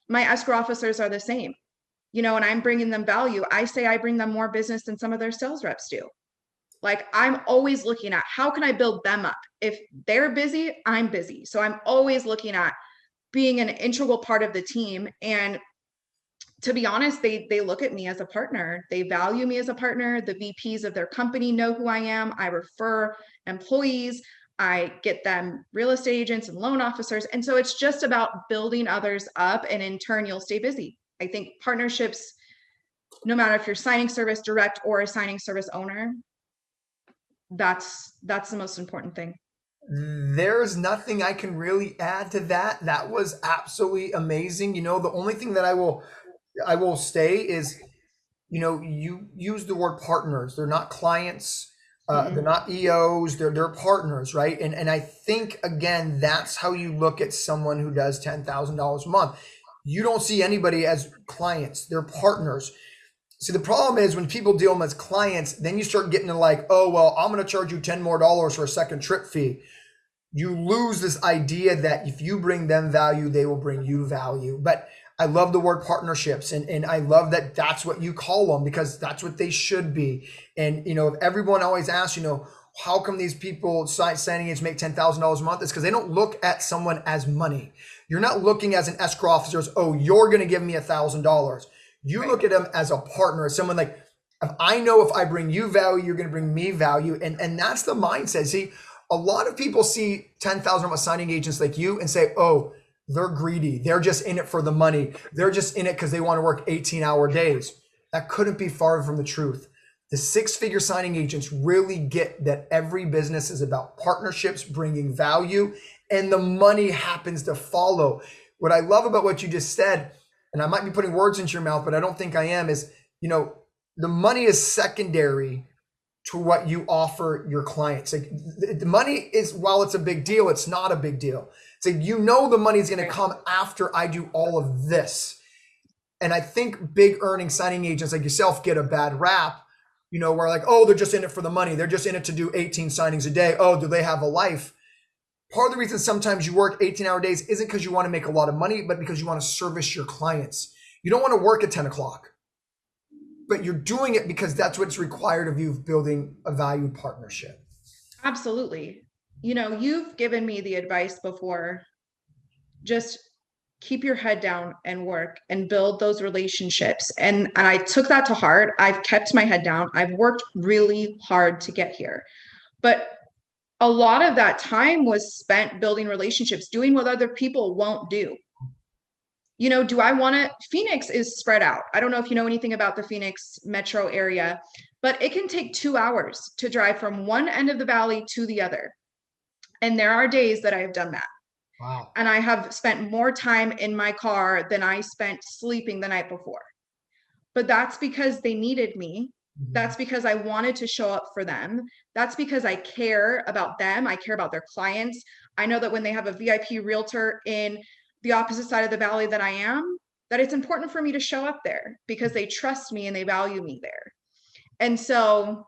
My escrow officers are the same, and I'm bringing them value. I say I bring them more business than some of their sales reps do. Like, I'm always looking at, how can I build them up? If they're busy, I'm busy. So I'm always looking at being an integral part of the team. And to be honest, they look at me as a partner. They value me as a partner. The VPs of their company know who I am. I refer employees. I get them real estate agents and loan officers. And so it's just about building others up, and in turn, you'll stay busy. I think partnerships, no matter if you're signing service direct or a signing service owner, that's the most important thing. There's nothing I can really add to that. That was absolutely amazing. The only thing that I will say is, you use the word partners. They're not clients. They're Mm-mm. not EOs, they're partners, right? And I think again, that's how you look at someone who does $10,000 a month. You don't see anybody as clients, they're partners. See, the problem is when people deal them as clients, then you start getting to like, oh, well, I'm going to charge you 10 more dollars for a second trip fee. You lose this idea that if you bring them value, they will bring you value. But I love the word partnerships, and I love that that's what you call them because that's what they should be. And, if everyone always asks, how come these people signing agents make $10,000 a month? It's because they don't look at someone as money. You're not looking as an escrow officer as, oh, you're going to give me $1,000. You Right. look at them as a partner, as someone like, if I know if I bring you value, you're going to bring me value. And that's the mindset. See, a lot of people see 10,000 signing agents like you and say, oh, they're greedy. They're just in it for the money. They're just in it because they want to work 18-hour days. That couldn't be far from the truth. The six-figure signing agents really get that every business is about partnerships, bringing value, and the money happens to follow. What I love about what you just said, and I might be putting words into your mouth, but I don't think I am, is, the money is secondary to what you offer your clients. Like the money is, while it's a big deal, it's not a big deal. So the money is going to Right. come after I do all of this. And I think big earning signing agents like yourself get a bad rap, where like, oh, they're just in it for the money. They're just in it to do 18 signings a day. Oh, do they have a life? Part of the reason sometimes you work 18-hour days isn't because you want to make a lot of money, but because you want to service your clients. You don't want to work at 10 o'clock, but you're doing it because that's what's required of you building a valued partnership. Absolutely. You've given me the advice before, just keep your head down and work and build those relationships. And I took that to heart. I've kept my head down. I've worked really hard to get here. But a lot of that time was spent building relationships, doing what other people won't do. Do I want to? Phoenix is spread out. I don't know if you know anything about the Phoenix metro area, but it can take 2 hours to drive from one end of the valley to the other. And there are days that I have done that. Wow. And I have spent more time in my car than I spent sleeping the night before. But that's because they needed me. Mhm. That's because I wanted to show up for them. That's because I care about them. I care about their clients. I know that when they have a VIP realtor in the opposite side of the valley that I am, that it's important for me to show up there because they trust me and they value me there. And so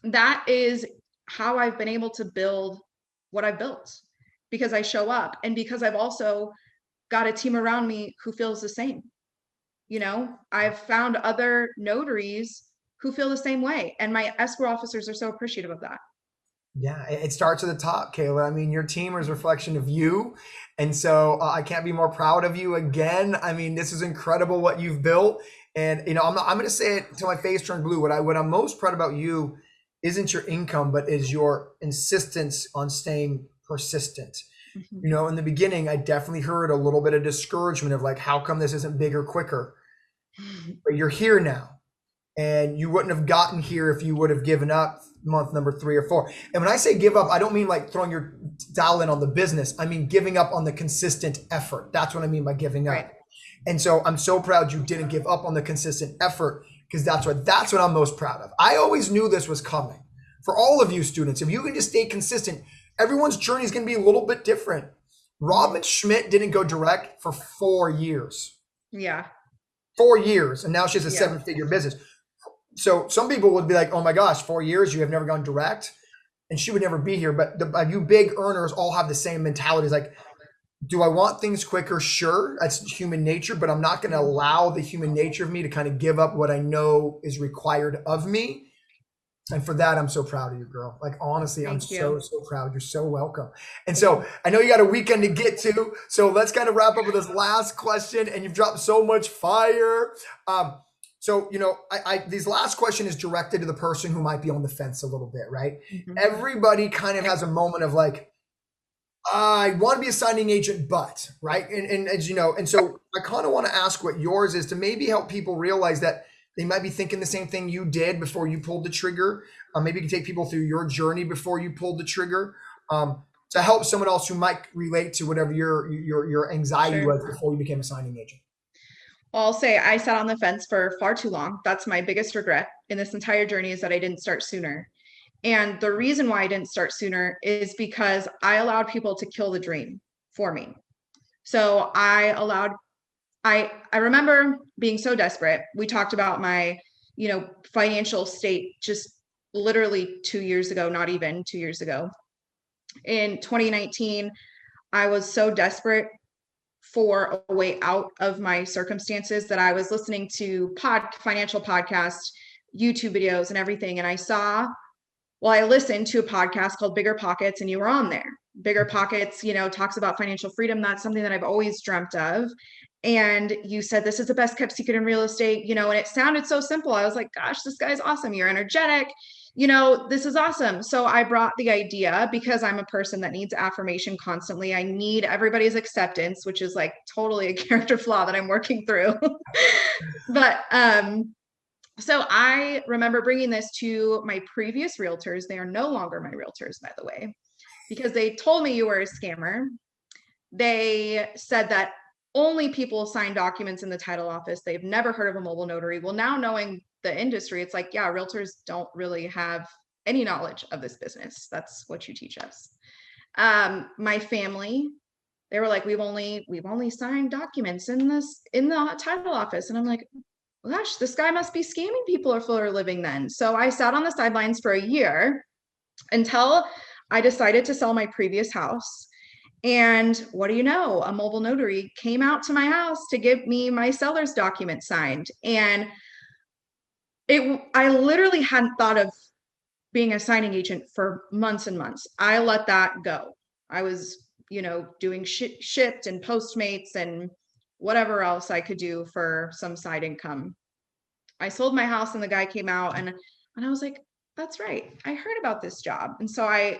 that is how I've been able to build what I've built, because I show up and because I've also got a team around me who feels the same. I've found other notaries who feel the same way, and my escrow officers are so appreciative of that. Yeah, it starts at the top, Kayla. I mean, your team is a reflection of you. And so I can't be more proud of you again. I mean, this is incredible what you've built. And, I'm going to say it till my face turns blue. What I'm most proud about you isn't your income, but is your insistence on staying persistent. Mhm. In the beginning, I definitely heard a little bit of discouragement of like, how come this isn't bigger quicker? But you're here now. And you wouldn't have gotten here if you would have given up month number 3 or 4. And when I say give up, I don't mean like throwing your towel in on the business. I mean giving up on the consistent effort. That's what I mean by giving Right. up. And so I'm so proud you didn't give up on the consistent effort, because that's what I'm most proud of. I always knew this was coming. For all of you students, if you can just stay consistent, everyone's journey is going to be a little bit different. Robin Schmidt didn't go direct for 4 years. Yeah. 4 years, and now she has a Yeah. seven-figure business. So some people would be like, oh my gosh, 4 years, you have never gone direct, and she would never be here. But you big earners all have the same mentality. It's like, do I want things quicker? Sure, that's human nature, but I'm not going to allow the human nature of me to kind of give up what I know is required of me. And for that, I'm so proud of you, girl. Like, honestly, I'm Thank you. so proud. You're so welcome. And so I know you got a weekend to get to. So let's kind of wrap up with this last question. And you've dropped so much fire. So, these last question is directed to the person who might be on the fence a little bit, right? Mhm. Everybody kind of has a moment of like, I want to be a signing agent, but, right? And as you know, and so I kind of want to ask what yours is to maybe help people realize that they might be thinking the same thing you did before you pulled the trigger. Maybe you can take people through your journey before you pulled the trigger, to help someone else who might relate to whatever your anxiety Sure. was before you became a signing agent. Well, I'll say I sat on the fence for far too long. That's my biggest regret in this entire journey, is that I didn't start sooner. And the reason why I didn't start sooner is because I allowed people to kill the dream for me. So I remember being so desperate. We talked about my, financial state just literally 2 years ago, not even 2 years ago. In 2019, I was so desperate for a way out of my circumstances that I was listening to financial podcasts, YouTube videos, and everything. And I listened to a podcast called Bigger Pockets, and you were on there. Bigger Pockets, talks about financial freedom. That's something that I've always dreamt of. And you said, this is the best kept secret in real estate, and it sounded so simple. I was like, gosh, this guy's awesome. You're energetic. This is awesome. So I brought the idea because I'm a person that needs affirmation constantly. I need everybody's acceptance, which is like totally a character flaw that I'm working through. But so I remember bringing this to my previous realtors. They are no longer my realtors, by the way, because they told me you were a scammer. They said that only people sign documents in the title office. They've never heard of a mobile notary. Well, now knowing the industry, it's like, yeah, realtors don't really have any knowledge of this business. That's what you teach us. My family, they were like, we've only signed documents in the title office. And I'm like, gosh, this guy must be scamming people for a living then. So I sat on the sidelines for a year until I decided to sell my previous house. And what do you know? A mobile notary came out to my house to give me my seller's document signed. And I literally hadn't thought of being a signing agent for months and months. I let that go. I was, doing Shipt and Postmates and whatever else I could do for some side income. I sold my house and the guy came out and I was like, that's right. I heard about this job. And so I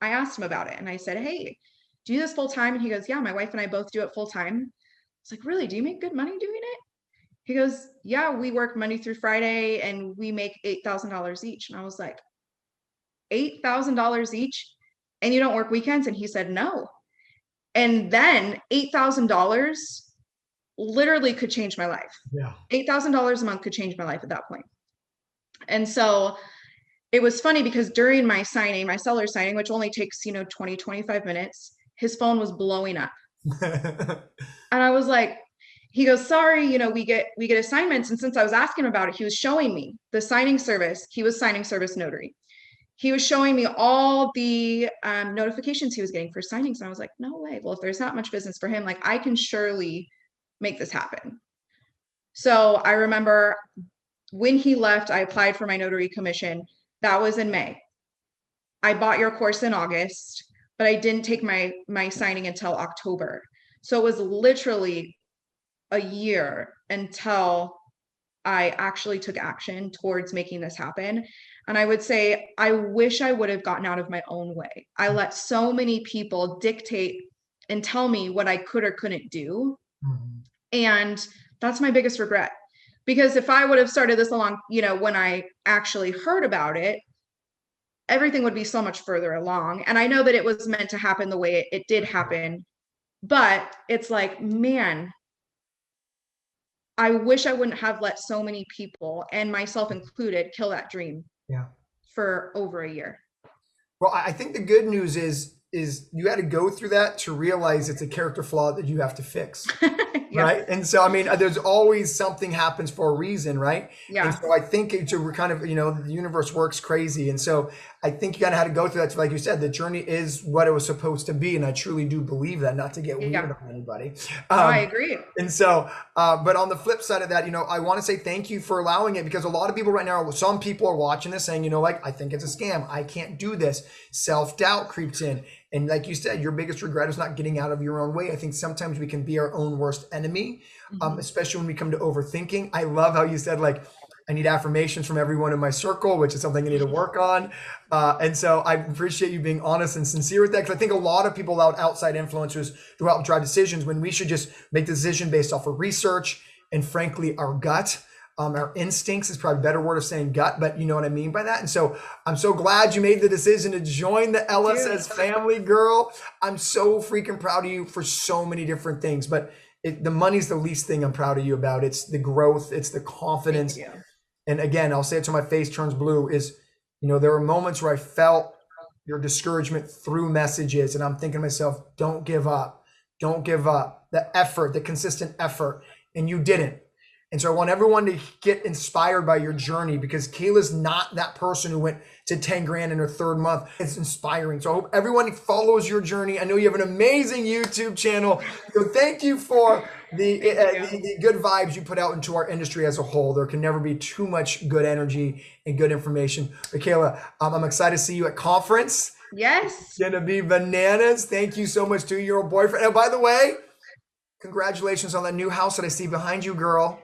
asked him about it and I said, hey, do you do this full time? And he goes, yeah, my wife and I both do it full time. It's like, really? Do you make good money doing it? He goes, yeah, we work Monday through Friday and we make $8,000 each. And I was like, $8,000 each? And you don't work weekends? And he said, no. And then $8,000 literally could change my life. Yeah. $8,000 a month could change my life at that point. And so it was funny because during my signing, my seller signing, which only takes, 20, 25 minutes, his phone was blowing up. And I was like, he goes, sorry, we get assignments. And since I was asking him about it, he was showing me the signing service. He was signing service notary. He was showing me all the notifications he was getting for signings. And I was like, no way. Well, if there's not much business for him, like I can surely make this happen. So I remember when he left, I applied for my notary commission. That was in May. I bought your course in August, but I didn't take my signing until October. So it was literally a year until I actually took action towards making this happen. And I would say, I wish I would have gotten out of my own way. I let so many people dictate and tell me what I could or couldn't do. Mm-hmm. And that's my biggest regret. Because if I would have started this along, when I actually heard about it, everything would be so much further along. And I know that it was meant to happen the way it did happen. But it's like, man, I wish I wouldn't have let so many people, and myself included, kill that dream. Yeah. For over a year. Well, I think the good news is you had to go through that to realize it's a character flaw that you have to fix. Yeah. Right. And so, I mean, there's always something happens for a reason, right? Yeah. And so I think we're kind of, the universe works crazy. And so I think you kind of had to go through that. So like you said, the journey is what it was supposed to be. And I truly do believe that, not to get weird on anybody. I agree. And so, but on the flip side of that, I want to say thank you for allowing it, because a lot of people right now, some people are watching this saying, I think it's a scam. I can't do this. Self-doubt creeps in. And like you said, your biggest regret is not getting out of your own way. I think sometimes we can be our own worst enemy, especially when we come to overthinking. I love how you said, I need affirmations from everyone in my circle, which is something I need to work on. And so I appreciate you being honest and sincere with that, because I think a lot of people outside influencers who help drive decisions, when we should just make the decision based off of research and frankly, our gut. Our instincts is probably a better word of saying gut, but you know what I mean by that. And so I'm so glad you made the decision to join the LSS family, girl. I'm so freaking proud of you for so many different things, but the money's the least thing I'm proud of you about. It's the growth. It's the confidence. And again, I'll say it till my face turns blue, is, You know, there were moments where I felt your discouragement through messages, and I'm thinking to myself, don't give up. Don't give up. The effort, the consistent effort, and you didn't. And so I want everyone to get inspired by your journey, because Kayla's not that person who went to 10 grand in her third month. It's inspiring. So I hope everyone follows your journey. I know you have an amazing YouTube channel. So thank you for the good vibes you put out into our industry as a whole. There can never be too much good energy and good information. But Kayla, I'm excited to see you at conference. Yes. It's gonna be bananas. Thank you so much to your boyfriend. And by the way, congratulations on that new house that I see behind you, girl.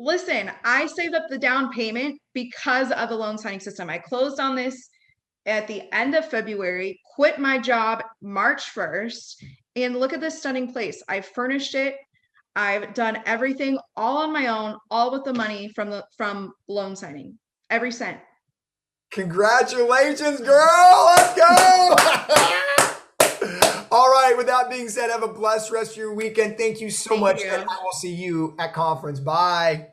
Listen, I saved up the down payment because of the loan signing system. I closed on this at the end of February, quit my job March 1st, and look at this stunning place. I furnished it. I've done everything all on my own, all with the money from loan signing, every cent. Congratulations, girl. Let's go. All right. With that being said, have a blessed rest of your weekend. Thank you so much. You. And I will see you at conference. Bye.